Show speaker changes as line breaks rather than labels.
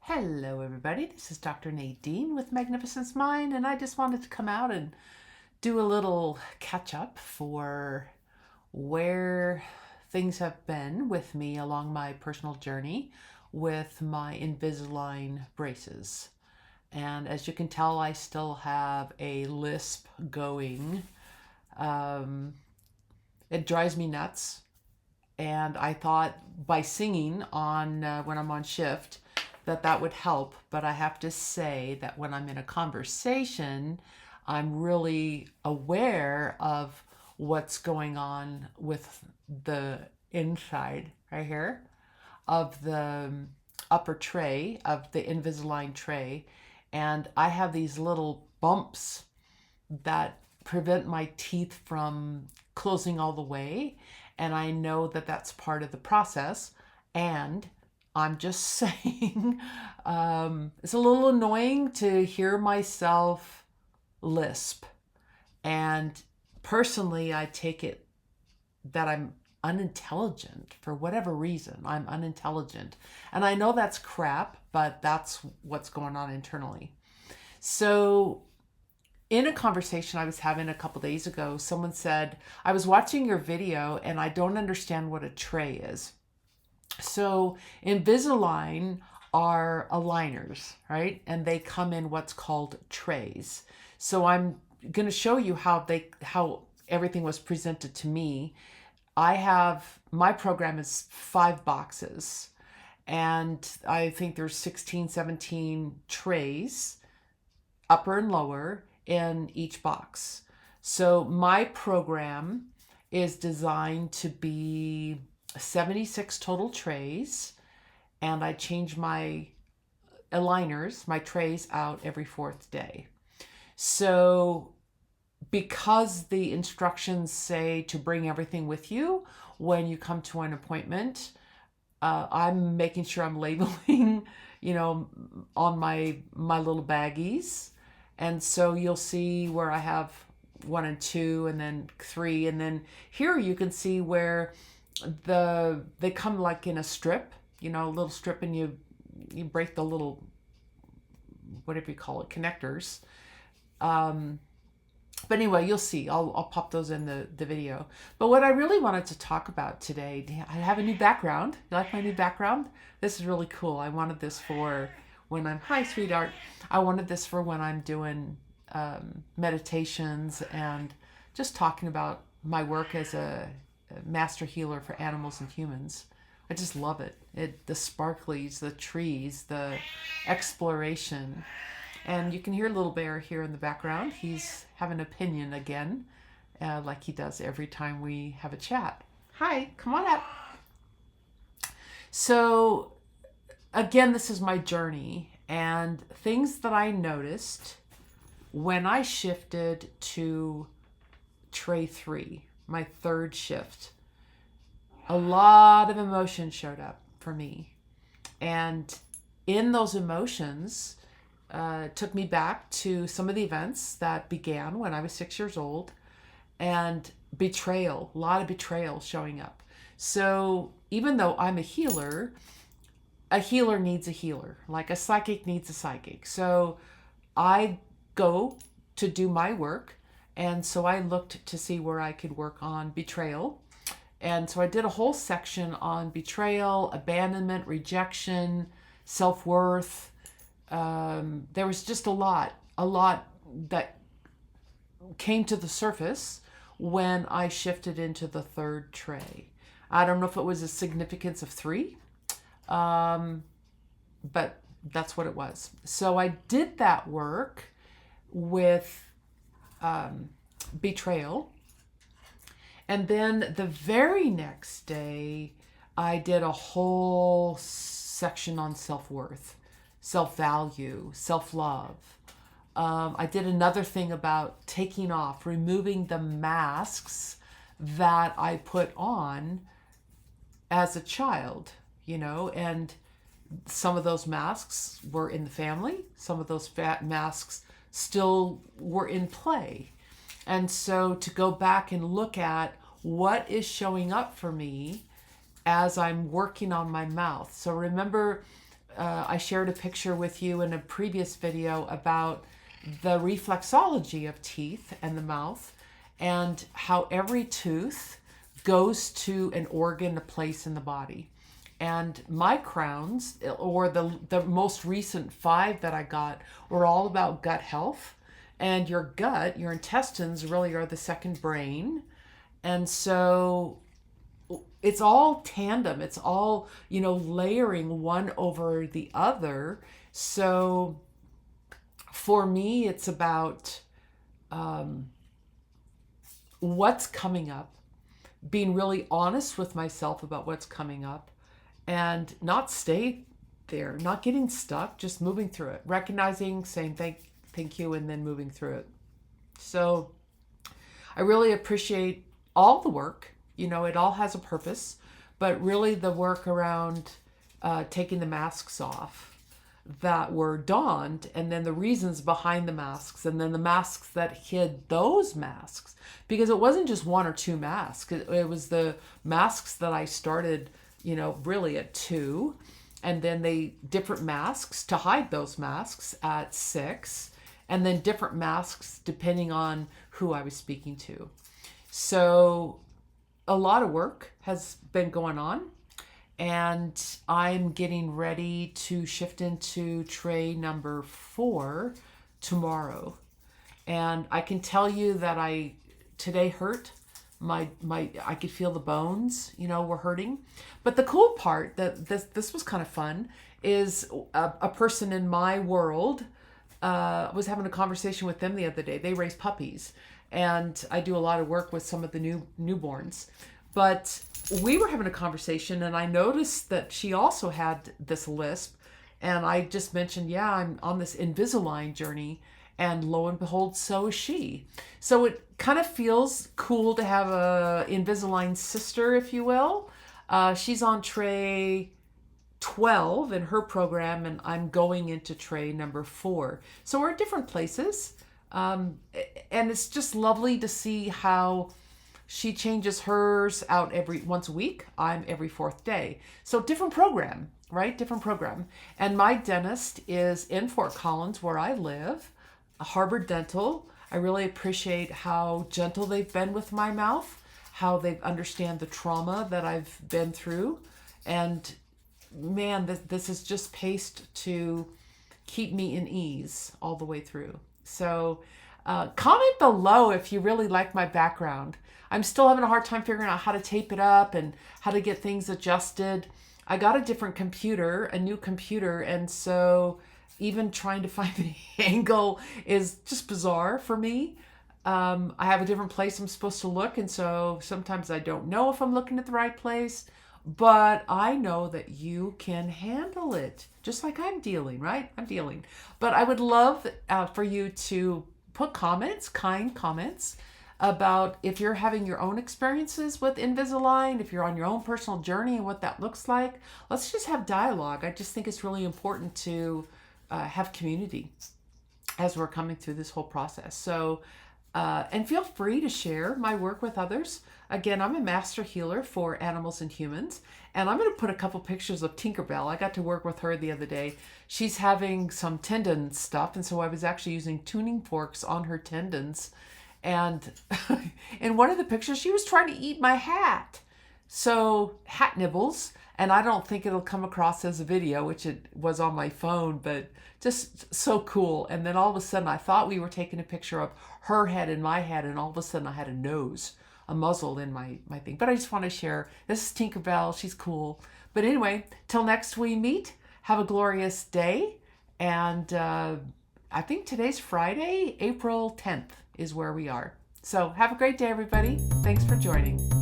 Hello everybody, this is Dr. Nadine with Magnificent Mind, and I just wanted to come out and do a little catch up for where things have been with me along my personal journey with my Invisalign braces. And as you can tell, I still have a lisp going. Um, it drives me nuts. And I thought by singing on when I'm on shift that would help, but I have to say that when I'm in a conversation, I'm really aware of what's going on with the inside right here of the upper tray of the Invisalign tray, and I have these little bumps that prevent my teeth from closing all the way. And I know that that's part of the process. And I'm just saying, it's a little annoying to hear myself lisp. And personally, I take it that I'm unintelligent for whatever reason. I'm unintelligent. And I know that's crap, but that's what's going on internally. So in a conversation I was having a couple days ago, someone said, I was watching your video and I don't understand what a tray is. So Invisalign are aligners, right? And they come in what's called trays. So I'm going to show you how everything was presented to me. My program is 5 boxes, and I think there's 16, 17 trays, upper and lower, in each box. So my program is designed to be 76 total trays, and I change my aligners, my trays, out every 4th day. So because the instructions say to bring everything with you when you come to an appointment, I'm making sure I'm labeling, on my little baggies. And so you'll see where I have 1 and 2 and then 3. And then here you can see where they come like in a strip, a little strip, and you break the little, whatever you call it, connectors. But anyway, you'll see. I'll pop those in the video. But what I really wanted to talk about today, I have a new background. You like my new background? This is really cool. I wanted this for when I'm, hi sweetheart. I wanted this for when I'm doing meditations and just talking about my work as a master healer for animals and humans. I just love it. The sparklies, the trees, the exploration. And you can hear Little Bear here in the background. He's having an opinion again, like he does every time we have a chat. Hi, come on up. So again, this is my journey, and things that I noticed when I shifted to tray 3, my 3rd shift. A lot of emotion showed up for me, and in those emotions, took me back to some of the events that began when I was 6 years old, and betrayal, a lot of betrayal showing up. So even though I'm a healer needs a healer, like a psychic needs a psychic. So I go to do my work, and so I looked to see where I could work on betrayal. And so I did a whole section on betrayal, abandonment, rejection, self-worth. There was just a lot that came to the surface when I shifted into the 3rd tray. I don't know if it was a significance of 3, but that's what it was. So I did that work with betrayal. And then the very next day, I did a whole section on self-worth, self-value, self-love. I did another thing about taking off, removing the masks that I put on as a child, and some of those masks were in the family. Some of those masks still were in play. And so to go back and look at what is showing up for me as I'm working on my mouth. So remember, I shared a picture with you in a previous video about the reflexology of teeth and the mouth, and how every tooth goes to an organ, a place in the body. And my crowns, or the most recent 5 that I got, were all about gut health. And your gut, your intestines really are the second brain. And so it's all tandem. It's all, layering one over the other. So for me, it's about what's coming up, being really honest with myself about what's coming up, and not stay there, not getting stuck, just moving through it, recognizing, saying thank you, and then moving through it. So I really appreciate all the work. It all has a purpose, but really the work around taking the masks off that were donned, and then the reasons behind the masks, and then the masks that hid those masks, because it wasn't just 1 or 2 masks. It was the masks that I started, really at 2, and then different masks to hide those masks at 6, and then different masks depending on who I was speaking to. So a lot of work has been going on, and I'm getting ready to shift into tray number 4 tomorrow. And I can tell you that today hurt. I could feel the bones, were hurting. But the cool part, that this was kind of fun, is a person in my world, was having a conversation with them the other day. They raise puppies, and I do a lot of work with some of the newborns. But we were having a conversation, and I noticed that she also had this lisp, and I just mentioned, yeah, I'm on this Invisalign journey, and lo and behold, so is she. So it kind of feels cool to have a Invisalign sister, if you will. She's on tray 12 in her program, and I'm going into tray number 4. So we're at different places, and it's just lovely to see how she changes hers out once a week. I'm every 4th day. So different program, right? Different program. And my dentist is in Fort Collins, where I live, Harvard Dental. I really appreciate how gentle they've been with my mouth, how they understand the trauma that I've been through. And man, this is just paced to keep me in ease all the way through. So comment below if you really like my background. I'm still having a hard time figuring out how to tape it up and how to get things adjusted. I got a different computer, a new computer, and so even trying to find the angle is just bizarre for me. I have a different place I'm supposed to look, and so sometimes I don't know if I'm looking at the right place, but I know that you can handle it, just like I'm dealing, right? I'm dealing. But I would love for you to put comments, kind comments, about if you're having your own experiences with Invisalign, if you're on your own personal journey and what that looks like. Let's just have dialogue. I just think it's really important to have community as we're coming through this whole process. So, and feel free to share my work with others. Again, I'm a master healer for animals and humans, and I'm going to put a couple pictures of Tinkerbell. I got to work with her the other day. She's having some tendon stuff, and so I was actually using tuning forks on her tendons. And in one of the pictures, she was trying to eat my hat. So hat nibbles, and I don't think it'll come across as a video, which it was on my phone, but just so cool. And then all of a sudden I thought we were taking a picture of her head and my head, and all of a sudden I had a nose, a muzzle in my thing. But I just want to share, this is Tinkerbell, she's cool. But anyway, till next we meet, have a glorious day. And I think today's Friday, April 10th is where we are. So have a great day, everybody. Thanks for joining.